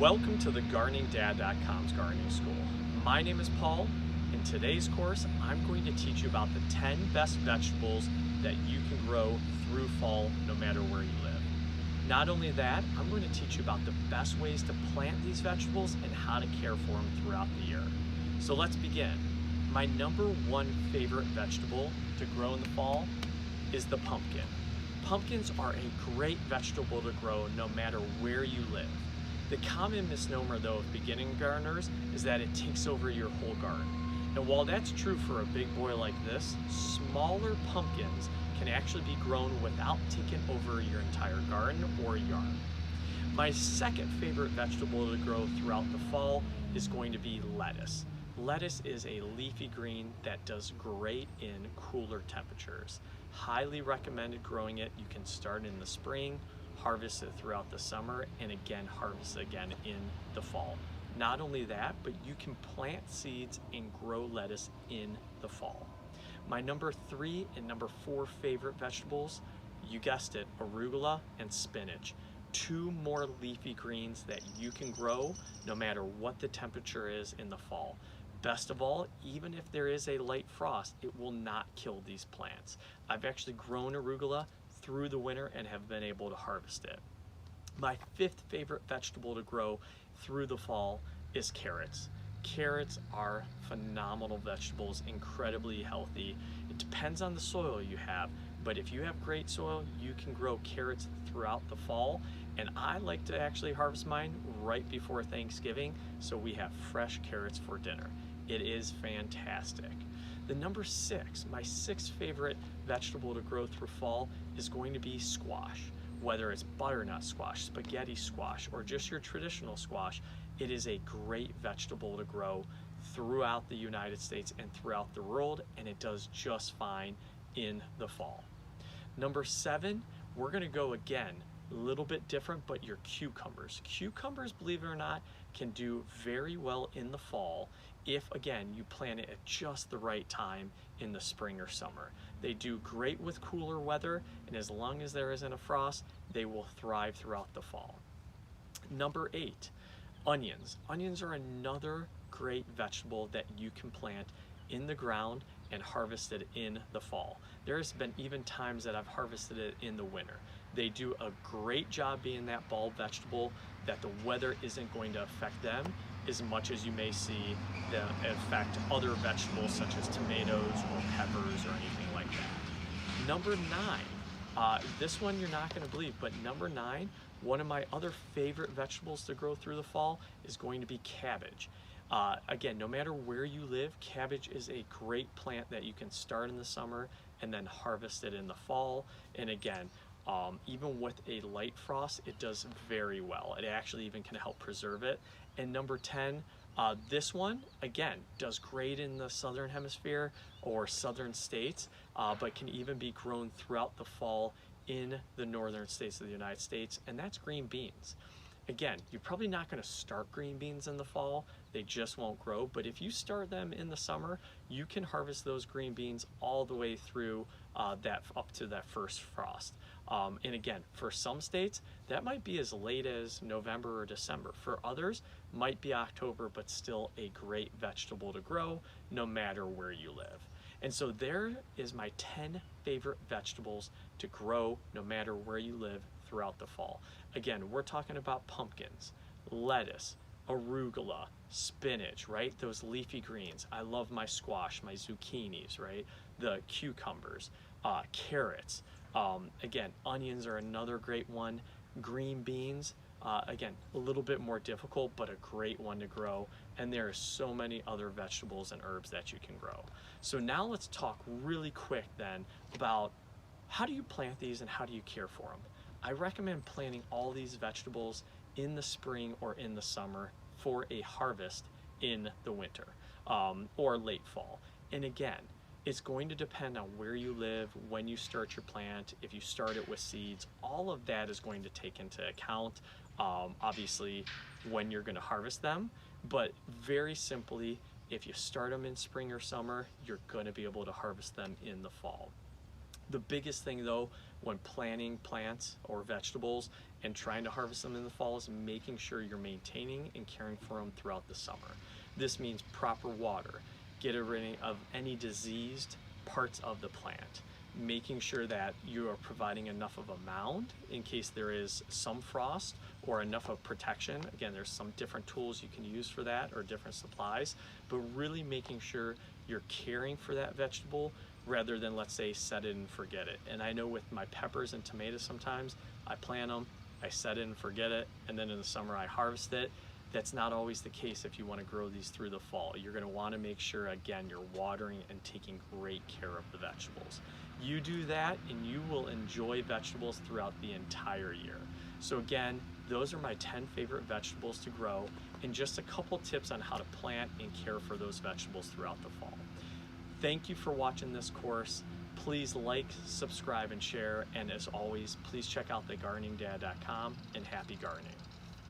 Welcome to the GardeningDad.com's Gardening School. My name is Paul. In today's course, I'm going to teach you about the 10 best vegetables that you can grow through fall no matter where you live. Not only that, I'm going to teach you about the best ways to plant these vegetables and how to care for them throughout the year. So let's begin. My number one favorite vegetable to grow in the fall is the pumpkin. Pumpkins are a great vegetable to grow no matter where you live. The common misnomer though of beginning gardeners is that it takes over your whole garden. And while that's true for a big boy like this, smaller pumpkins can actually be grown without taking over your entire garden or yard. My second favorite vegetable to grow throughout the fall is going to be lettuce. Lettuce is a leafy green that does great in cooler temperatures. Highly recommended growing it. You can start in the spring, harvest it throughout the summer, and again harvest it again in the fall. Not only that, but you can plant seeds and grow lettuce in the fall. My number 3 and number 4 favorite vegetables, you guessed it, arugula and spinach. Two more leafy greens that you can grow no matter what the temperature is in the fall. Best of all, even if there is a light frost, it will not kill these plants. I've actually grown arugula through the winter and have been able to harvest it. My 5th favorite vegetable to grow through the fall is carrots. Carrots are phenomenal vegetables, incredibly healthy. It depends on the soil you have, but if you have great soil, you can grow carrots throughout the fall. And I like to actually harvest mine right before Thanksgiving, so we have fresh carrots for dinner. It is fantastic. The number 6, my 6th favorite vegetable to grow through fall is going to be squash. Whether it's butternut squash, spaghetti squash, or just your traditional squash, it is a great vegetable to grow throughout the United States and throughout the world, and it does just fine in the fall. Number 7, we're gonna go again, a little bit different, but your cucumbers. Cucumbers, believe it or not, can do very well in the fall if, again, you plant it at just the right time in the spring or summer. They do great with cooler weather, and as long as there isn't a frost, they will thrive throughout the fall. Number 8, onions. Onions are another great vegetable that you can plant in the ground and harvest it in the fall. There's been even times that I've harvested it in the winter. They do a great job being that bulb vegetable that the weather isn't going to affect them as much as you may see them affect other vegetables such as tomatoes or peppers or anything like that. Number 9, this one you're not going to believe, but number 9, one of my other favorite vegetables to grow through the fall is going to be cabbage. Again, no matter where you live, cabbage is a great plant that you can start in the summer and then harvest it in the fall. And again, even with a light frost, it does very well. It actually even can help preserve it. And number 10, this one, again, does great in the southern hemisphere or southern states, but can even be grown throughout the fall in the northern states of the United States, and that's green beans. Again, you're probably not going to start green beans in the fall, they just won't grow, but if you start them in the summer, you can harvest those green beans all the way through up to that first frost. And again, for some states, that might be as late as November or December. For others, might be October, but still a great vegetable to grow no matter where you live. And so there is my 10 favorite vegetables to grow no matter where you live throughout the fall. Again, we're talking about pumpkins, lettuce, arugula, spinach, right? Those leafy greens. I love my squash, my zucchinis, right? The cucumbers, carrots. Again, onions are another great one. Green beans, again, a little bit more difficult, but a great one to grow. And there are so many other vegetables and herbs that you can grow. So now let's talk really quick then about how do you plant these and how do you care for them? I recommend planting all these vegetables in the spring or in the summer for a harvest in the winter or late fall. And again, it's going to depend on where you live, when you start your plant, if you start it with seeds, all of that is going to take into account, obviously, when you're going to harvest them. But very simply, if you start them in spring or summer, you're going to be able to harvest them in the fall. The biggest thing though when planting plants or vegetables and trying to harvest them in the fall is making sure you're maintaining and caring for them throughout the summer. This means proper water, get rid of any diseased parts of the plant, making sure that you are providing enough of a mound in case there is some frost, or enough of protection. Again, there's some different tools you can use for that, or different supplies, but really making sure you're caring for that vegetable rather than, let's say, set it and forget it. And I know with my peppers and tomatoes, sometimes I plant them, I set it and forget it, and then in the summer I harvest it. That's not always the case if you want to grow these through the fall. You're going to want to make sure, again, you're watering and taking great care of the vegetables. You do that and you will enjoy vegetables throughout the entire year. So again, those are my 10 favorite vegetables to grow, and just a couple tips on how to plant and care for those vegetables throughout the fall. Thank you for watching this course. Please like, subscribe, and share. And as always, please check out thegardeningdad.com, and happy gardening.